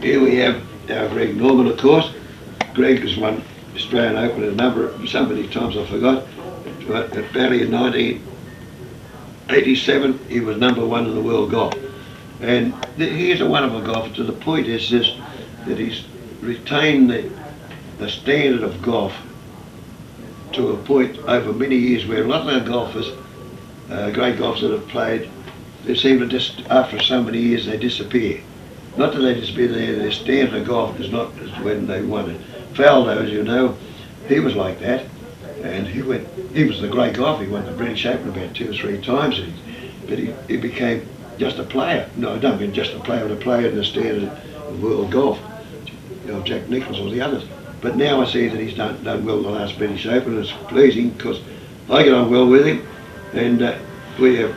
Here we have our Greg Norman, of course. Greg has won Australian Open so many times I forgot. But apparently in 1987 he was #1 in the world golf. And he's a wonderful golfer to the point is this, that he's retained the standard of golf to a point over many years where a lot of our golfers, great golfers that have played, they seem to just, after so many years, they disappear. Not that they disappear, their standard of golf is not as when they won it. Faldo, as you know, he was like that, and he was the great golfer. He won the British Open about 2 or 3 times, but he became just a player. No, I don't mean just a player, but a player in the standard of world golf. You know, Jack Nicklaus or the others. But now I see that he's done well in the last British Open, and it's pleasing because I get on well with him, and we have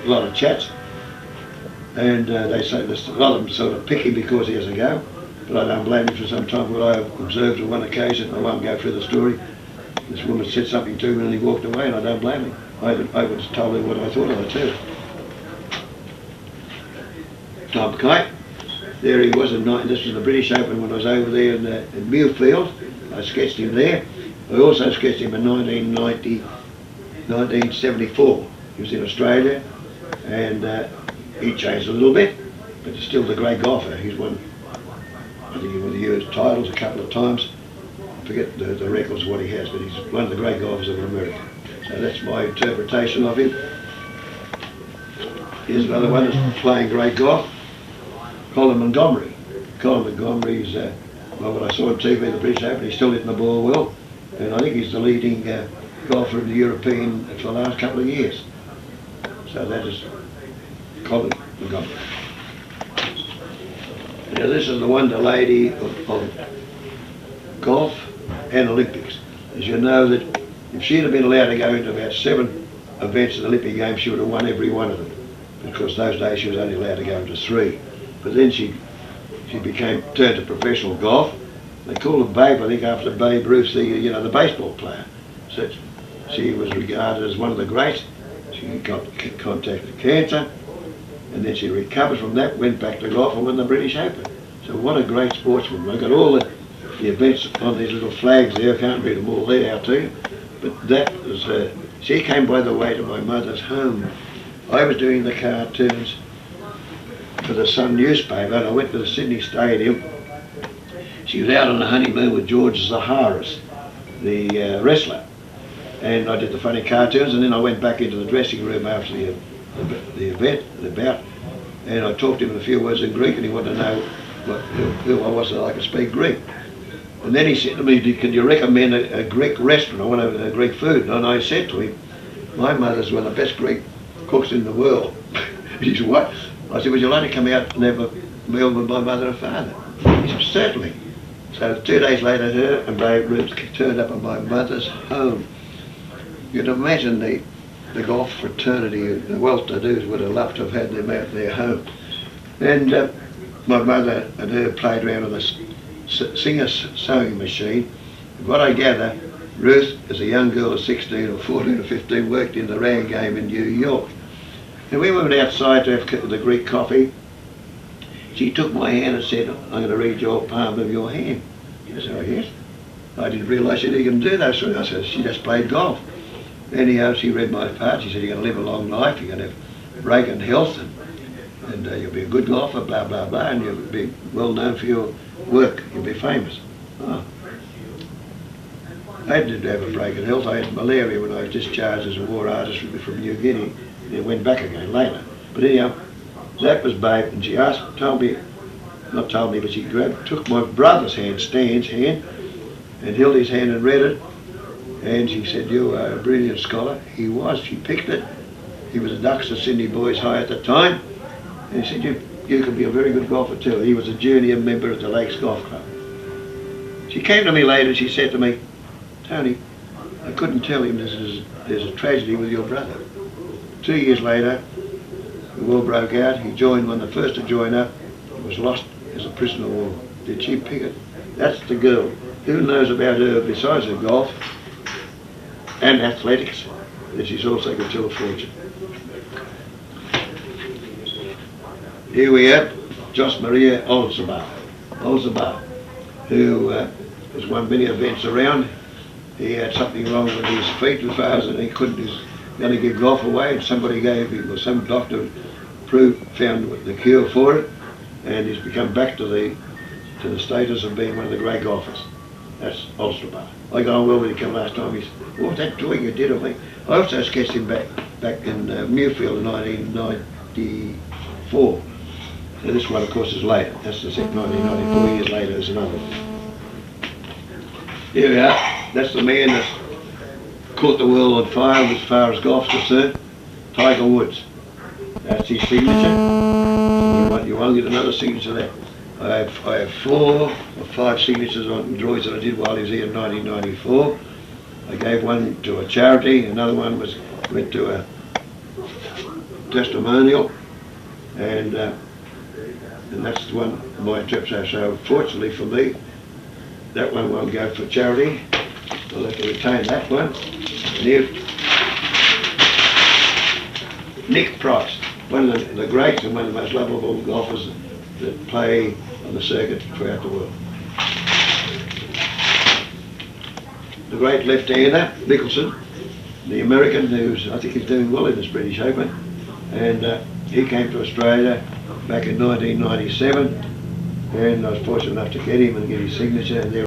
a lot of chats. And they say there's a lot of them sort of pick him because he has a go, but I don't blame him for some time. What I observed on one occasion, I won't go through the story, this woman said something to me and he walked away, and I don't blame him. I was told her what I thought of her too. Tom Kite, there he was, this was the British Open when I was over there in Millfield. I sketched him there. I also sketched him in 1974. He was in Australia, and he changed a little bit, but he's still the great golfer. He's won, I think he won the US titles a couple of times. I forget the records what he has, but he's one of the great golfers of America. So that's my interpretation of him. Here's another one that's playing great golf, Colin Montgomery. Colin Montgomery's, well, when I saw on TV the British Open, he's still hitting the ball well, and I think he's the leading golfer in the European for the last couple of years. So that is Colin Montgomery. Now this is the wonder lady of golf and Olympics. As you know, that if she'd have been allowed to go into about 7 events in the Olympic Games, she would have won every one of them. Because those days she was only allowed to go into 3. But then she turned to professional golf. They call her Babe, I think, after Babe Ruth, the baseball player. So she was regarded as one of the greats. She got contacted cancer, and then she recovered from that, went back to golf and won the British Open. So what a great sportswoman. I've got all the events on these little flags there. I can't read them all there out to you. But that was she came, by the way, to my mother's home. I was doing the cartoons for the Sun newspaper, and I went to the Sydney Stadium. She was out on a honeymoon with George Zaharis, the wrestler, and I did the funny cartoons, and then I went back into the dressing room after the event, the bout, and I talked to him in a few words in Greek, and he wanted to know who I was, so I could speak Greek. And then he said to me, "Can you recommend a Greek restaurant? I want a Greek food." And I said to him, "My mother's one of the best Greek cooks in the world." He said, "What?" I said, "Would you like to come out and have a meal with my mother and father?" He said, "Certainly." So 2 days later, her and Babe Ruth turned up at my mother's home. You can imagine the golf fraternity, the well-to-dos would have loved to have had them at their home. And my mother and her played around with a Singer sewing machine. And what I gather, Ruth, as a young girl of 16 or 14 or 15, worked in the rag game in New York. And we went outside to have the Greek coffee. She took my hand and said, "I'm going to read your palm of your hand." I said, "Oh yes." I didn't realise she'd even do that. So I said, "She just played golf." Anyhow, she read my part. She said, "You're going to live a long life, you're going to have radiant health, and you'll be a good golfer, blah, blah, blah, and you'll be well known for your work, you'll be famous." Oh. I didn't have a break in health. I had malaria when I was discharged as a war artist from New Guinea. It went back again later. But anyhow, that was Babe, and she but she took my brother's hand, Stan's hand, and held his hand and read it. And she said, "You are a brilliant scholar." He was. She picked it. He was a Duxter Sydney Boys High at the time. And he said, you could be a very good golfer too. He was a junior member at the Lakes Golf Club. She came to me later and she said to me, "Tony, I couldn't tell him there's a tragedy with your brother." 2 years later, the war broke out. He joined one of the first to join up. He was lost as a prisoner of war. Did she pick it? That's the girl. Who knows about her besides her golf and athletics? That she's also going to tell a fortune. Here we have Jos Maria Oldsema. Olzaba, who has won many events around. He had something wrong with his feet as far as he couldn't, he was going to give golf away, and somebody gave him, or some doctor found the cure for it, and he's become back to the status of being one of the great golfers. That's Olzaba. I got on well with him last time. He said, "What's that doing you did of me?" I also sketched him back in Muirfield in 1994. So this one, of course, is later. That's the second 1994 years later. There's another one. Here we are. That's the man that's caught the world on fire as far as golf's concerned. Tiger Woods. That's his signature. You won't get another signature there. I have 4 or 5 signatures on drawings that I did while he was here in 1994. I gave one to a charity, another one went to a testimonial, and that's the one my trips are. So fortunately for me, that one won't go for charity. I'll have to retain that one. And here's Nick Price, one of the greats and one of the most lovable golfers that play on the circuit throughout the world. The great left-hander, Nicholson, the American, I think he's doing well in this British Open, and he came to Australia back in 1997, and I was fortunate enough to get him and get his signature, and there